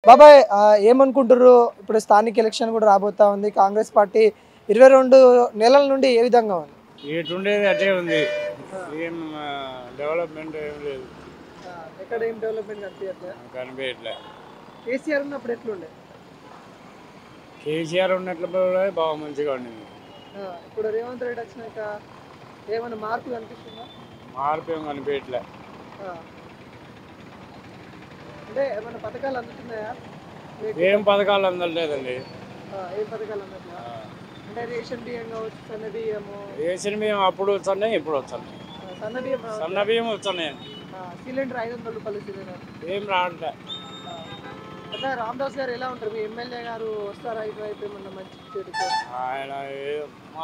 బాబాయ్ ఏమనుకుంటారు? ఇప్పుడు స్థానిక ఎలక్షన్ కూడా రాబోతా ఉంది. కాంగ్రెస్ పార్టీ 22 నెలల నుండి ఏ విధంగా ఉంది? ఎటుండేది అటే ఉంది. ఏం డెవలప్మెంట్ ఏం లేదు. ఎక్కడ ఏం డెవలప్మెంట్ కనిపించట్లేదు. కనిపించట్లే. కేసీఆర్ ఉన్నప్పుడు ఎట్లుండే? కేసీఆర్ ఉన్నట్లు బాగా మంచిగా ఉండింది. ఇప్పుడు రేవంత్ రెడ్డి వచ్చినాక ఏమైనా మార్పు కనిపిస్తుందా? మార్పు ఏం కనిపించట్లే. అంటే ఏమైనా పథకాలు అందుతున్నాయా? ఏం పథకాలు అందలేదండి. ఏం పథకాలు అందట్లా? అంటే రేషన్ బియ్యం కావచ్చు, సన్న బియ్యము. రేషన్ బియ్యం అప్పుడు వస్తున్నాయి, ఇప్పుడు వస్తున్నాయి. సన్న బియ్యం వస్తున్నాయి. సిలిండర్ 500 రూపాయలు సిలిండర్ ఏం రావట్లే. అంటే రామదాస్ గారు ఎలా ఉంటారు? మీ ఎమ్మెల్యే గారు వస్తారా ఇటువైపు ఏమన్నా మంచి చెడుకు?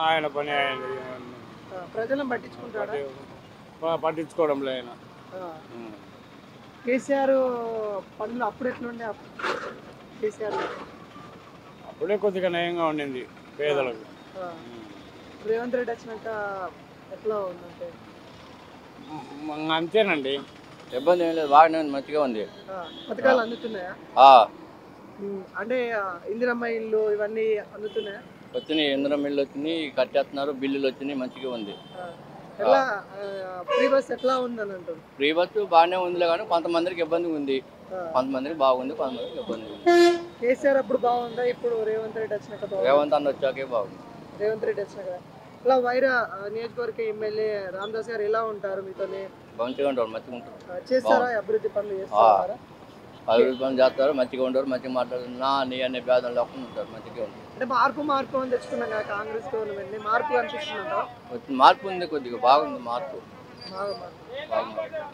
ఆయన పని ఆయన ప్రజలను పట్టించుకుంటారా? పట్టించుకోవడం లేదు. కేసీఆర్ పనులు అప్పుడు ఎట్లుండే? కేసీఆర్ అప్పుడే కొద్దిగా నయంగా ఉండింది పేదలకు. రేవంత్ రెడ్డి వచ్చినాక ఎట్లా ఉందంటే అంతేనండి. ఇబ్బంది ఏం లేదు, బాగానే ఉంది, మంచిగా ఉంది. పథకాలు అందుతున్నాయా? అంటే ఇందిరమ్మ ఇల్లు ఇవన్నీ అందుతున్నాయా? వచ్చినాయి, ఇంద్రం ఇల్లు వచ్చినాయి, కట్టేస్తున్నారు, బిల్లులు వచ్చినాయి, మంచిగా ఉంది. ఎలా ఫ్రీ బస్ ఎట్లా ఉందని అంటారు? ఫ్రీ బస్సు బాగానే ఉందిలే, కానీ కొంతమందికి ఇబ్బంది ఉంది, కొంతమందికి బాగుంది, కొంతమందికి ఇబ్బంది ఉంది. కేసీఆర్ అప్పుడు బాగుందా? ఇప్పుడు రేవంత్ రెడ్డి వచ్చినాక? రేవంత్ అన్న వచ్చాకే బాగుంది. రేవంత్ రెడ్డి వచ్చినాక ఇలా వైరా నియోజకవర్గ ఎమ్మెల్యే రామదాస్ గారు ఎలా ఉంటారు మీతోనే? మంచిగా ఉంటారు, మంచిగా ఉంటారు. చేస్తారా? అభివృద్ధి పనులు చేస్తారా? అభివృద్ధి పనులు చేస్తారు, మంచిగా ఉంటారు, మంచిగా మాట్లాడుతారు, నా నీ అనే భేదం లేకుండా ఉంటారు, మంచిగా ఉంటారు. అంటే మార్పు అని తెచ్చుకున్నాం కదా కాంగ్రెస్ గవర్నమెంట్, మార్పు అనిపిస్తుందంట? మార్పు ఉంది, కొద్దిగా బాగుంది మార్పు.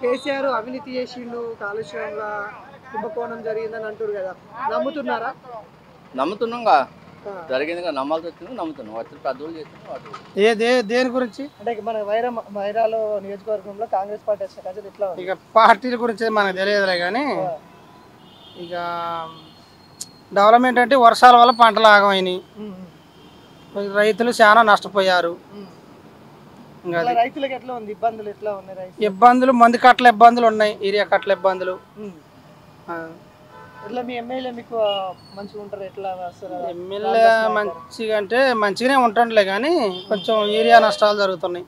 కేసీఆర్ అవినీతి చేసిండు, కాలుష్యంగా కుంభకోణం జరిగిందని అంటారు కదా, నమ్ముతున్నారా? నమ్ముతున్నాంగా, జరిగింది నమ్మాల్సి వచ్చింది, నమ్ముతున్నాం. వచ్చి పెద్దోళ్ళు చేస్తున్నారు. దేని గురించి అంటే మన వైరాలో నియోజకవర్గంలో కాంగ్రెస్ పార్టీ వచ్చిన ఎట్లా? ఇక పార్టీల గురించి మనకు తెలియదులే, కానీ ఇక డెవలప్మెంట్ అంటే వర్షాల వల్ల పంటలు ఆగమైనాయి, రైతులు చాలా నష్టపోయారు. రైతులకు ఎట్లా ఉంది? ఇబ్బందులు ఎట్లా ఉన్నాయి? ఇబ్బందులు మందు కట్టల ఇబ్బందులు ఉన్నాయి, ఏరియా కట్టల ఇబ్బందులు. ఎట్లా మీ ఎమ్మెల్యే మీకు మంచిగా ఉంటారు? ఎట్లా వస్తారు? ఎమ్మెల్యే మంచిగా అంటే మంచిగానే ఉంటుండలే, కానీ కొంచెం ఏరియా నష్టాలు జరుగుతున్నాయి.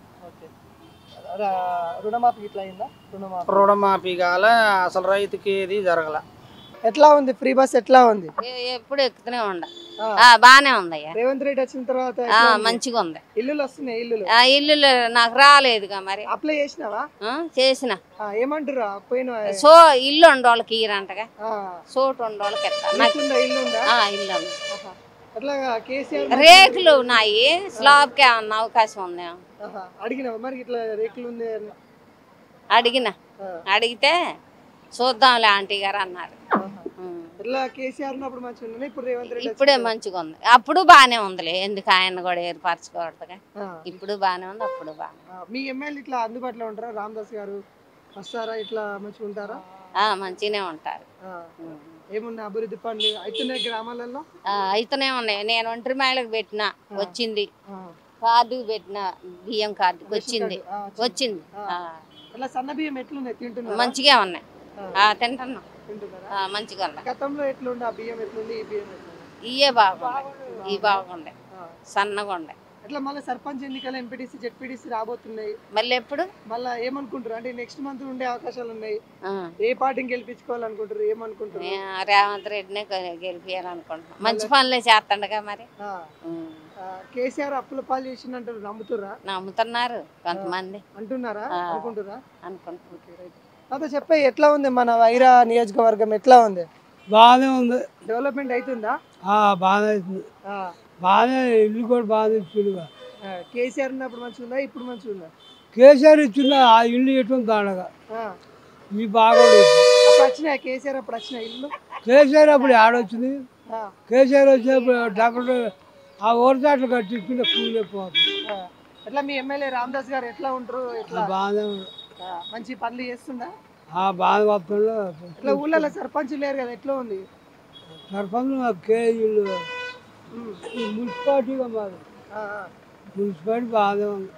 రుణమాఫీ ఇట్లా అయిందా? రుణమాఫీ కాల, అసలు రైతుకి ఏది జరగల. ఎట్లా ఉంది ఫ్రీ బస్? ఎట్లా ఉంది? ఎప్పుడు ఎక్కుతూనే ఉండ, బానే ఉంది. రేవంత్ రెడ్డి వచ్చిన తర్వాత మంచిగా ఉంది. ఇల్లులు వస్తున్నాయి? ఇల్లు నాకు రాలేదుగా, మరి అప్లై చేసినావా? చేసిన. ఏమంటారు? పోయిన ఇల్లు ఉండోళ్ళకి ఇయ్యరంటగా, చోటు ఉండోళ్ళకి ఇల్లు ఉందా? ఇల్లు ఉంది. అట్లా కేసీఆర్ రేకులు ఉన్నాయి, స్లాబ్ కి ఏమన్నా అవకాశం ఉంది? అడిగినావా మరి ఇట్లా రేకులు ఉంది? అడిగితే చూద్దాంలే ఆంటీ గారు అన్నారు. ఇట్లా కేసీఆర్ ఉన్నప్పుడు మంచిగా ఉంది, ఇప్పుడు రేవంత్ రెడ్డి ఇప్పుడే మంచిగా ఉంది. అప్పుడు బానే ఉందిలే, ఎందుకు ఆయన కూడా ఏర్పరచుకోవడదుగా. ఇప్పుడు బానే ఉంది, అప్పుడు బానే. మీ ఎమ్మెల్యే ఇట్లా అందుబాటులో ఉంటారా? రామదాస్ గారు వస్తారా? ఇట్లా మంచిగా ఉంటారా? మంచిగానే ఉంటారు. ఏమున్నా అభివృద్ధి పనులు అవుతున్నాయి గ్రామాలలో? అయితేనే ఉన్నాయి. నేను ఒంటరి మహిళకు పెట్టిన, వచ్చింది. కార్డు పెట్టిన, బియ్యం కార్డు వచ్చింది. ఇట్లా సన్న బియ్యం ఎట్లున్నాయి? తింటున్నా? మంచిగా ఉన్నాయి, తింటున్నాం, మంచిగా ఉన్నాయి. గతంలో ఎట్లుండే? ఆ బియ్యం ఎట్లుంది? ఈ బియ్యం ఎట్లుంది? ఇవే బాగుండే, ఇవి బాగుండే, సన్నగా ఉండే. ఇట్లా మళ్ళీ సర్పంచ్ ఎన్నికలు, ఎంపీటీసీ, జెడ్పీటీసీ రాబోతున్నాయి. మళ్ళీ ఎప్పుడు? మళ్ళీ ఏమనుకుంటారు? అంటే నెక్స్ట్ మంత్ ఉండే అవకాశాలు ఉన్నాయి. ఏ పార్టీని గెలిపించుకోవాలనుకుంటారు? ఏమనుకుంటారు? రేవంత్ రెడ్డినే గెలిపియాలనుకుంటున్నాం, మంచి పనులే చేస్తాడుగా. మరి కేసీఆర్ అప్పుల పాలు చేసిందంటారు, నమ్ముతురా? నమ్ముతున్నారు కొంతమంది, అంటున్నారా? అనుకుంటున్నా? అనుకుంటున్నారు. చెప్పే ఎట్లా ఉంది మన వైరా నియోజకవర్గం? ఎట్లా ఉంది? బాగానే ఉంది. డెవలప్మెంట్ అవుతుందా? బాగానే అవుతుంది, బాగానే. ఇల్లు కూడా బాగానే ఇచ్చిండుగా. కేసీఆర్ ఉన్నప్పుడు మంచిగా ఉందా? ఇప్పుడు మంచిగా ఉందా? కేసీఆర్ ఇచ్చిందా? ఆ ఇల్లు ఎటువంటి దాడగా ఈ బాగా అప్పుడు వచ్చినాయి. కేసీఆర్ అప్పుడు వచ్చిన ఇల్లు? కేసీఆర్ అప్పుడు ఆడొచ్చింది. కేసీఆర్ వచ్చినప్పుడు డాక్టర్ ఆ ఓరదాట్లు కట్టించుకుంటే కూలిపోతుంది. ఎట్లా మీ ఎమ్మెల్యే రామదాస్ గారు ఎట్లా ఉంటారు? ఎట్లా బాగానే మంచి పనులు చేస్తుందా? బాగా వస్తుండే. ఇట్లా ఊళ్ళలో సర్పంచ్ లేరు కదా, ఎట్లా ఉంది? సర్పంచ్ కేజీలు మున్సిపాలిటీగా మాది, మున్సిపాలిటీ బాగానే ఉంది.